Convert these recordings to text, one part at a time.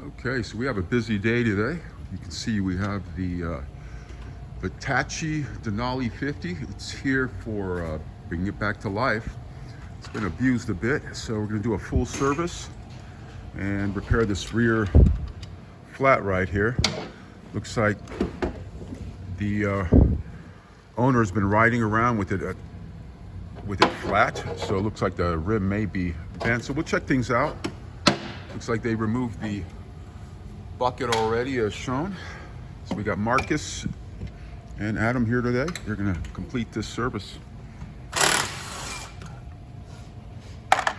Okay, so we have a busy day today. You can see we have the Hitachi Denali 50. It's here for bringing it back to life. It's been abused a bit, so we're going to do a full service and repair this rear flat right here. Looks like the owner's been riding around with it flat, so it looks like the rim may be bent. So we'll check things out. Looks like they removed the bucket already as shown. So we got Marcus and Adam here today. They're gonna complete this service.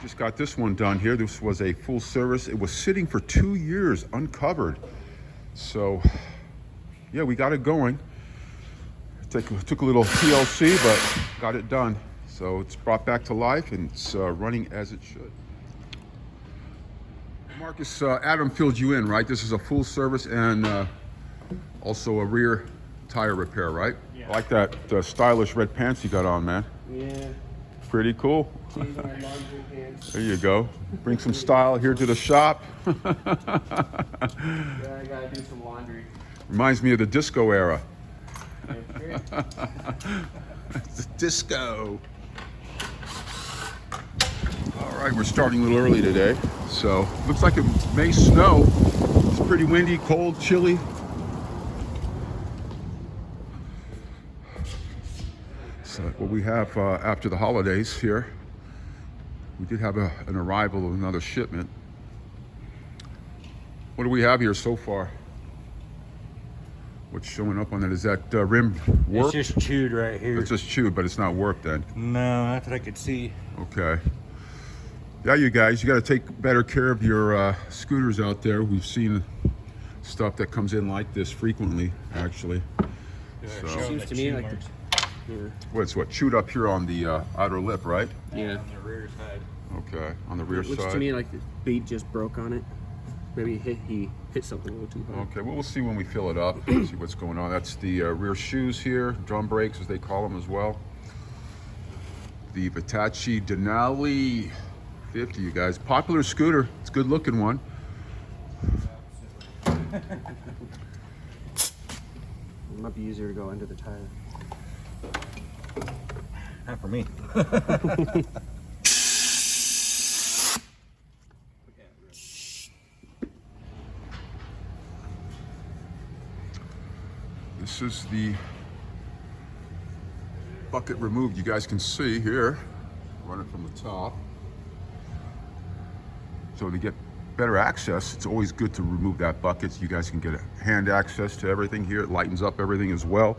Just got this one done here. This was a full service. It was sitting for 2 years uncovered. So yeah, we got it going. Took a little TLC, but got it done. So it's brought back to life and it's running as it should. Marcus, Adam filled you in, right? This is a full service and also a rear tire repair, right? Yeah. I like that stylish red pants you got on, man. Yeah. Pretty cool. These are laundry pants. There you go. Bring some style here to the shop. Yeah, I gotta do some laundry. Reminds me of the disco era. Yeah, It's a disco. All right, we're starting a little early today, so looks like it may snow. It's pretty windy, cold, chilly. So what we have after the holidays here, we did have an arrival of another shipment. What do we have here so far? What's showing up on it? Is that rim work? It's just chewed right here. It's just chewed, but it's not worked then. No, not that I could see. Okay. Yeah, you guys, you got to take better care of your scooters out there. We've seen stuff that comes in like this frequently, actually. So, Seems to me like what's what chewed up here on the outer lip, right? yeah. On the rear side. Okay, on the rear It looks side. to me like the bead just broke on it. Maybe he hit something a little too hard. Okay, well, we'll see when we fill it up, see what's going on. That's the rear shoes here, drum brakes as they call them as well. The Hitachi Denali 50, you guys. Popular scooter. It's a good looking one. It might be easier to go under the tire. Not for me. This is the bucket removed. You guys can see here. Run it from the top. So to get better access, it's always good to remove that bucket so you guys can get a hand access to everything here. It lightens up everything as well.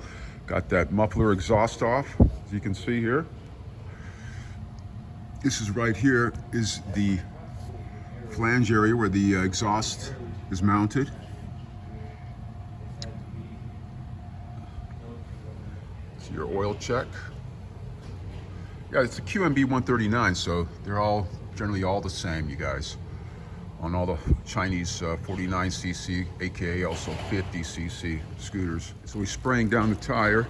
Got that muffler exhaust off, as you can see here. This is right here is the flange area where the exhaust is mounted. It's your oil check. Yeah, it's a QMB 139, so they're all generally all the same, you guys, on all the Chinese 49cc, aka also 50cc scooters. So we're spraying down the tire,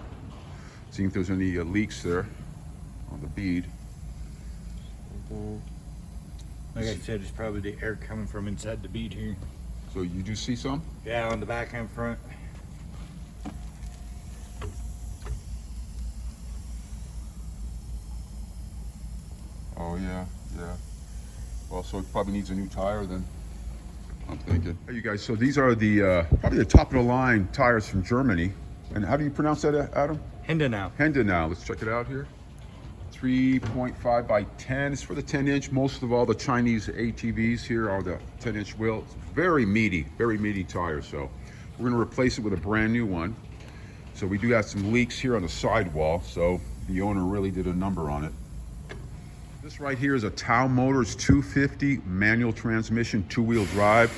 seeing if there's any leaks there on the bead. Like I said, it's probably the air coming from inside the bead here. So you do see some? Yeah, on the back and front. Oh yeah, yeah. Well, so it probably needs a new tire then, I'm thinking. Hey, you guys, so these are the probably the top of the line tires from Germany. And how do you pronounce that, Adam? Hindenau. Hindenau. Let's check it out here. 3.5 by 10. It's for the 10-inch. Most of all the Chinese ATVs here are the 10-inch wheel. It's very meaty tire. So we're going to replace it with a brand new one. So we do have some leaks here on the sidewall. So the owner really did a number on it. This right here is a Tao Motors 250 manual transmission, 2-wheel drive.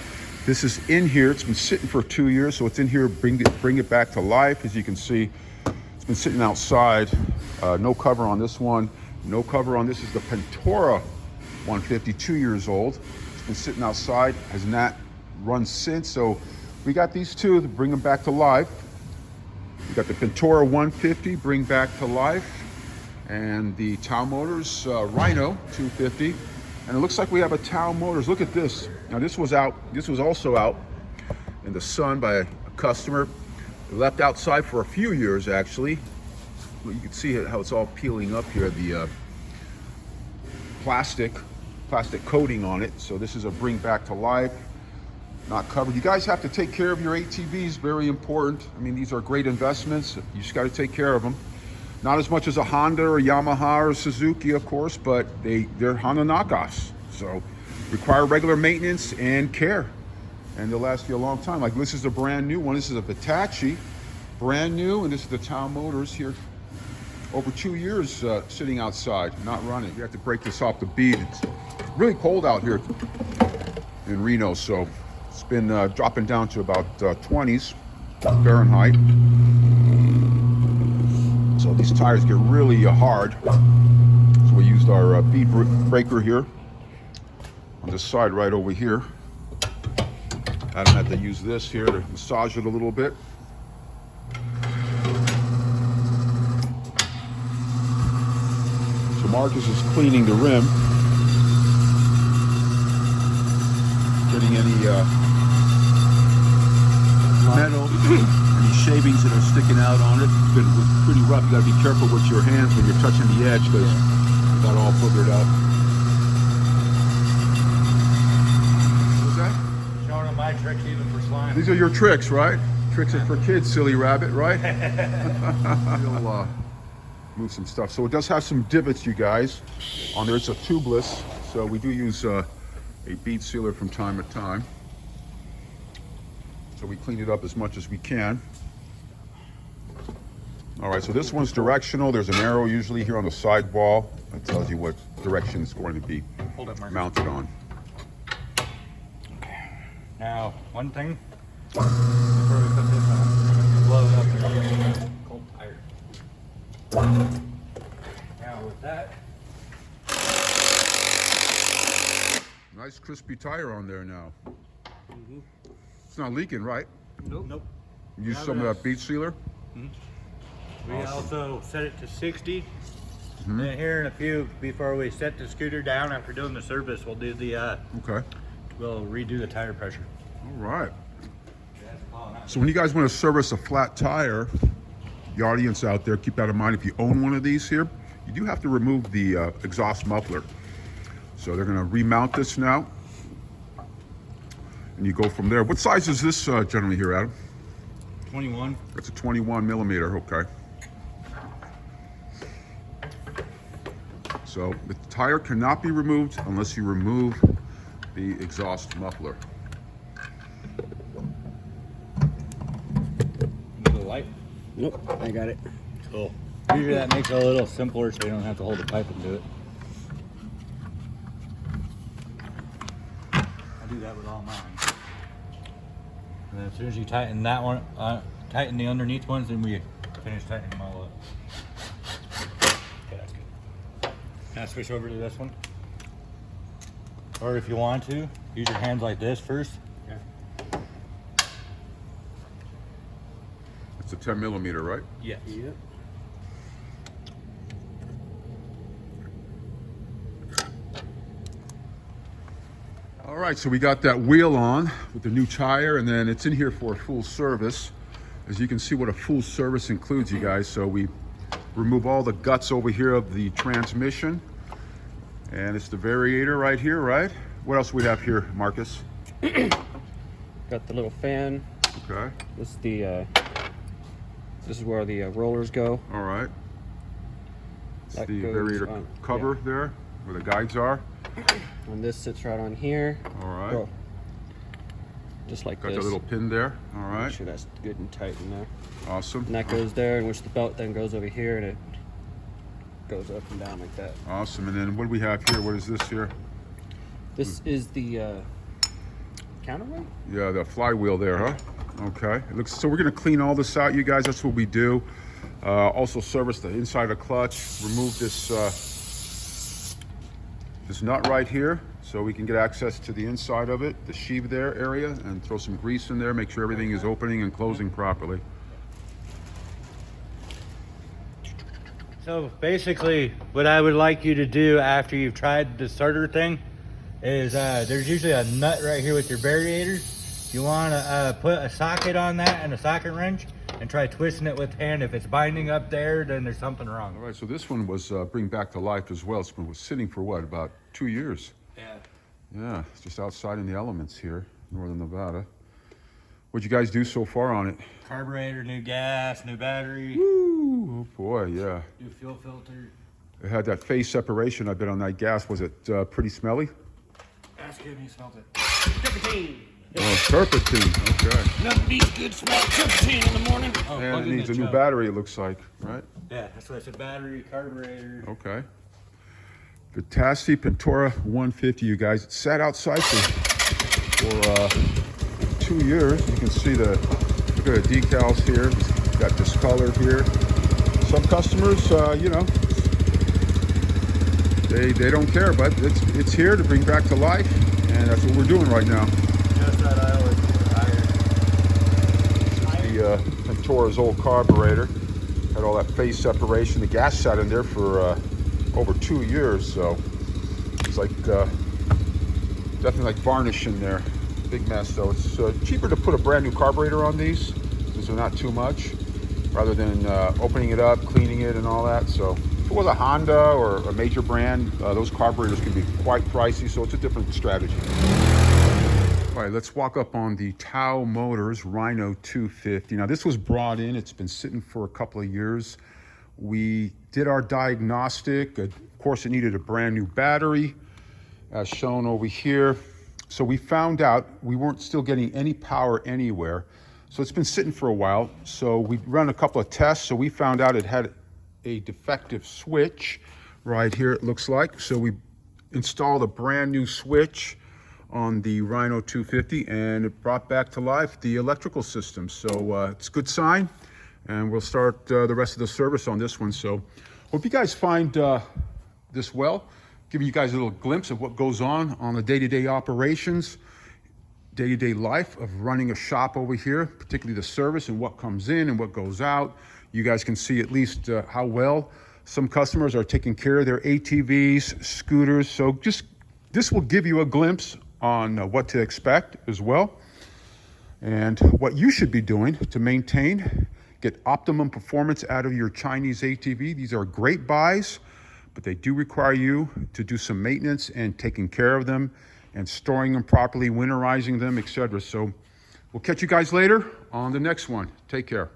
This is in here. It's been sitting for 2 years, so it's in here. Bring it back to life. As you can see, it's been sitting outside. No cover on this one. No cover on this is the Pentora 150, 2 years old. It's been sitting outside, has not run since. So we got these two to bring them back to life. We got the Pentora 150, bring back to life. And the Tao Motors RENO 250, and it looks like we have a Tao Motors. Look at this. Now this was also out in the sun by a customer. It left outside for a few years actually. You can see how it's all peeling up here, the plastic coating on it. So this is a bring back to life, not covered. You guys have to take care of your ATVs, very important. I mean, these are great investments. You just got to take care of them. Not as much as a Honda or Yamaha or Suzuki, of course, but they're Honda knockoffs. So require regular maintenance and care, and they'll last you a long time. Like this is a brand new one. This is a Hitachi, brand new, and this is the Town Motors here. Over 2 years sitting outside, not running. You have to break this off the bead. It's really cold out here in Reno, so it's been dropping down to about 20s Fahrenheit. So these tires get really hard. So we used our bead breaker here on this side right over here. Adam had to use this here to massage it a little bit. So Marcus is cleaning the rim. Getting any metal, any shavings that are sticking out on it. It's been pretty rough. You gotta be careful with your hands when you're touching the edge because it got all boogered up. What was that? Showing them my tricks even for slime. These are your tricks, right? Tricks are for kids, silly rabbit, right? We'll move some stuff. So it does have some divots, you guys, on there. It's a tubeless, so we do use a bead sealer from time to time. So we clean it up as much as we can. All right, so this one's directional. There's an arrow usually here on the sidewall that tells you what direction it's going to be mounted on. Now, one thing, before we put this on, we're going to blow it up and get a cold tire. Now with that, Nice crispy tire on there now. It's not leaking, right? nope. You use Now some of this. that bead sealer? We also set it to 60. Then here in a few, before we set the scooter down after doing the service, we'll do the Okay. we'll redo the tire pressure. All right. So when you guys want to service a flat tire, the audience out there, keep that in mind. If you own one of these here, you do have to remove the exhaust muffler. So they're going to remount this now. And you go from there. What size is this generally here, Adam? 21. It's a 21 millimeter, okay. So the tire cannot be removed unless you remove the exhaust muffler. Need a light? Nope, I got it. Cool. Usually that makes it a little simpler so you don't have to hold the pipe and do it. I do that with all mine. And then as soon as you tighten that one, tighten the underneath ones, then we finish tightening them all up. Okay, that's good. Can I switch over to this one? Or if you want to, use your hands like this first. Yeah. It's a 10 millimeter, right? Yes. Yep. All right, so we got that wheel on with the new tire, and then it's in here for a full service. As you can see what a full service includes, you guys. So we remove all the guts over here of the transmission, and it's the variator right here, right? What else we have here, Marcus? Got the little fan. Okay, This is the this is where the rollers go. all right. It's That the goes variator on- cover there, where the guides are. And this sits right on here. All right. Bro, just like Got this. the little pin there. All Make right, sure that's good and tight in there. awesome. And that goes there, in which the belt then goes over here, and it goes up and down like that. Awesome. And then what do we have here? What is this here? This is the counterweight. Yeah, the flywheel there, huh? Okay. It looks so. We're gonna clean all this out, you guys. That's what we do. Also service the inside of the clutch. Remove this this nut right here, so we can get access to the inside of it, the sheave there area, and throw some grease in there. Make sure everything is opening and closing properly. So basically, what I would like you to do after you've tried the starter thing is there's usually a nut right here with your variator. You want to put a socket on that and a socket wrench and try twisting it with hand. If it's binding up there, then there's something wrong. All right, so this one was bring back to life as well. It's been sitting for what, about 2 years? Yeah. Yeah, it's just outside in the elements here, northern Nevada. What'd you guys do so far on it? Carburetor, new gas, new battery. Woo, oh boy, yeah. New fuel filter. It had that phase separation, I bet, on that gas. Was it pretty smelly? Ask him, he smelled it. Turpentine. Oh, turpentine, okay. Nothing beats good smell of turpentine in the morning. Oh, And plug it in needs the a new chuck. battery, it looks like, right? Yeah, that's what I said. Battery, carburetor. Okay. Vitassi Pentora 150, you guys. It sat outside for 2 years. You can see look at the decals here. It's got discolored here. Some customers, you know, they don't care, but it's here to bring back to life, and that's what we're doing right now. Just that I always The Pentora's old carburetor had all that phase separation. The gas sat in there for over 2 years, so it's like definitely like varnish in there. Big mess. So it's cheaper to put a brand new carburetor on these because they're not too much, rather than opening it up, cleaning it, and all that. So if it was a Honda or a major brand, those carburetors can be quite pricey. So it's a different strategy. All right, let's walk up on the Tao Motors RENO 250. Now this was brought in, it's been sitting for a couple of years. We did our diagnostic. Of course, it needed a brand new battery, as shown over here. So we found out we weren't still getting any power anywhere. So it's been sitting for a while. So we run a couple of tests. So we found out it had a defective switch right here, it looks like. So we installed a brand new switch on the RENO 250, and it brought back to life the electrical system. So it's a good sign, and we'll start the rest of the service on this one. So hope you guys find this well, giving you guys a little glimpse of what goes on the day-to-day operations, day-to-day life of running a shop over here, particularly the service and what comes in and what goes out. You guys can see at least how well some customers are taking care of their ATVs, scooters. So just this will give you a glimpse on what to expect as well, and what you should be doing to maintain, get optimum performance out of your Chinese ATV. These are great buys, but they do require you to do some maintenance and taking care of them and storing them properly, winterizing them, etc. So we'll catch you guys later on the next one. Take care.